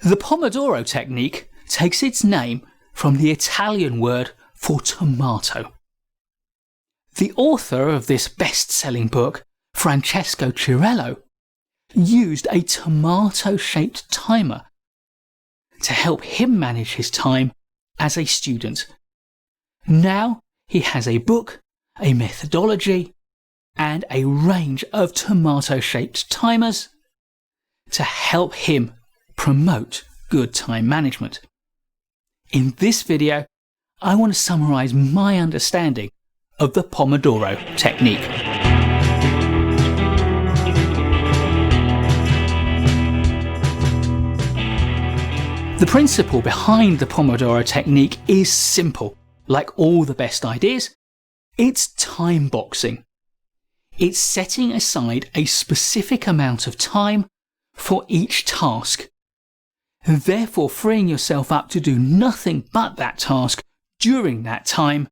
The Pomodoro Technique takes its name from the Italian word for tomato. The author of this best-selling book, Francesco Cirillo, used a tomato-shaped timer to help him manage his time as a student. Now he has a book, a methodology, and a range of tomato-shaped timers to help him promote good time management. In this video, I want to summarize my understanding of the Pomodoro Technique. The principle behind the Pomodoro Technique is simple. Like all the best ideas, it's time boxing. It's setting aside a specific amount of time for each task, therefore freeing yourself up to do nothing but that task during that time,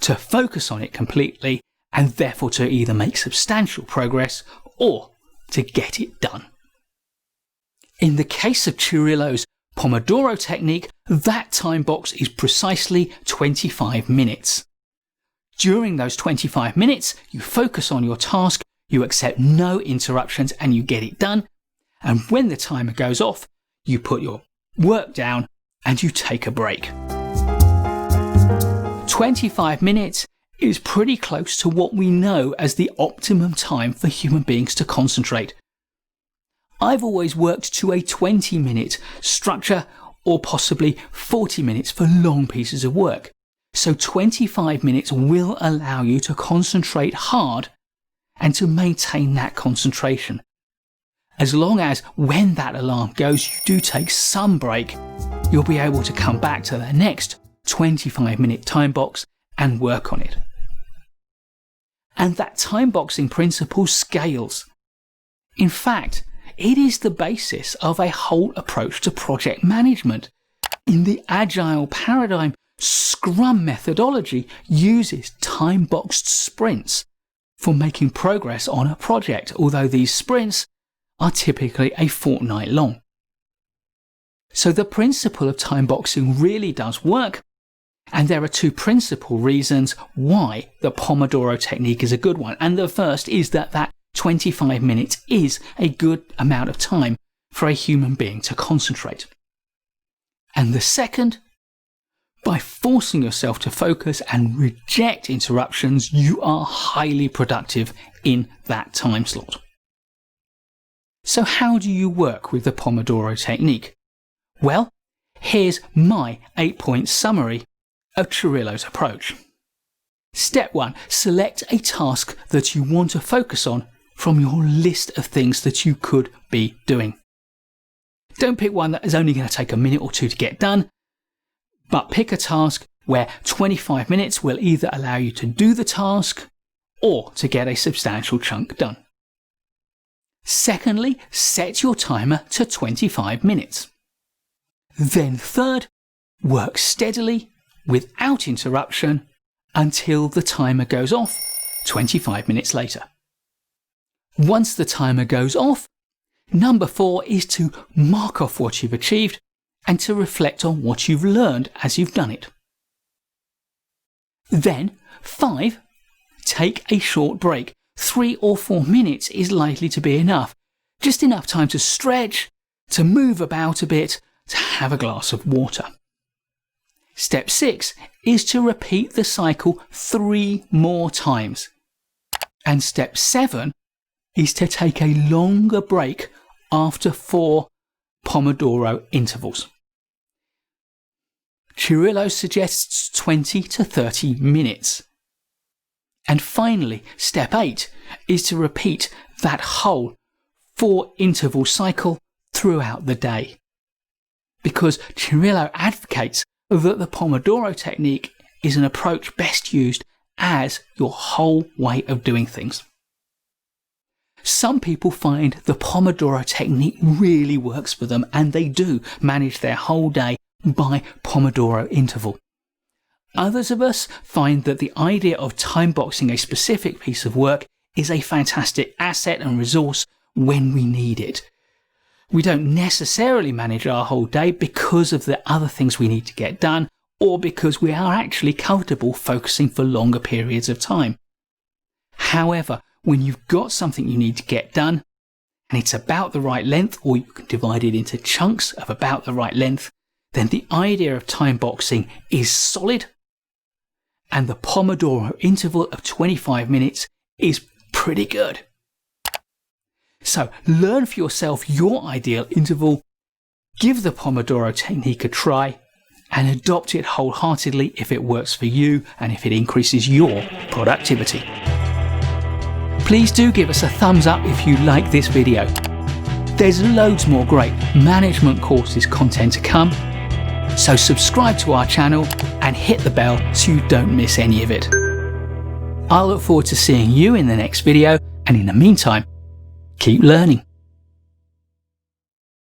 to focus on it completely, and therefore to either make substantial progress or to get it done. In the case of Cirillo's Pomodoro Technique, that time box is precisely 25 minutes. During those 25 minutes, you focus on your task, you accept no interruptions, and you get it done. And when the timer goes off, you put your work down and you take a break. 25 minutes is pretty close to what we know as the optimum time for human beings to concentrate. I've always worked to a 20-minute structure, or possibly 40 minutes for long pieces of work. So 25 minutes will allow you to concentrate hard and to maintain that concentration. As long as when that alarm goes, you do take some break, you'll be able to come back to the next 25-minute time box and work on it. And that time boxing principle scales. In fact, it is the basis of a whole approach to project management. In the Agile paradigm, Scrum methodology uses time-boxed sprints for making progress on a project, although these sprints are typically a fortnight long. So the principle of time boxing really does work, and there are two principal reasons why the Pomodoro Technique is a good one. And the first is that 25 minutes is a good amount of time for a human being to concentrate. And the second, by forcing yourself to focus and reject interruptions, you are highly productive in that time slot. So how do you work with the Pomodoro Technique? Well, here's my 8-point summary of Cirillo's approach. Step 1. Select a task that you want to focus on from your list of things that you could be doing. Don't pick one that is only going to take a minute or two to get done, but pick a task where 25 minutes will either allow you to do the task or to get a substantial chunk done. Secondly, set your timer to 25 minutes. Then third, work steadily without interruption until the timer goes off 25 minutes later. Once the timer goes off, number 4 is to mark off what you've achieved and to reflect on what you've learned as you've done it. Then 5, take a short break. 3 or 4 minutes is likely to be enough. Just enough time to stretch, to move about a bit, to have a glass of water. Step 6 is to repeat the cycle 3 more times. And step 7 is to take a longer break after 4 Pomodoro intervals. Cirillo suggests 20 to 30 minutes. And finally, step 8 is to repeat that whole 4 interval cycle throughout the day. Because Cirillo advocates that the Pomodoro Technique is an approach best used as your whole way of doing things. Some people find the Pomodoro Technique really works for them, and they do manage their whole day by Pomodoro interval. Others of us find that the idea of time boxing a specific piece of work is a fantastic asset and resource when we need it. we don't necessarily manage our whole day because of the other things we need to get done, or because we are actually comfortable focusing for longer periods of time. However, when you've got something you need to get done, and it's about the right length, or you can divide it into chunks of about the right length, then the idea of time boxing is solid, and the Pomodoro interval of 25 minutes is pretty good. So learn for yourself your ideal interval, give the Pomodoro technique a try, and adopt it wholeheartedly if it works for you and if it increases your productivity. Please do give us a thumbs up if you like this video. There's loads more great management courses content to come, so subscribe to our channel and hit the bell so you don't miss any of it. I'll look forward to seeing you in the next video, and in the meantime, keep learning.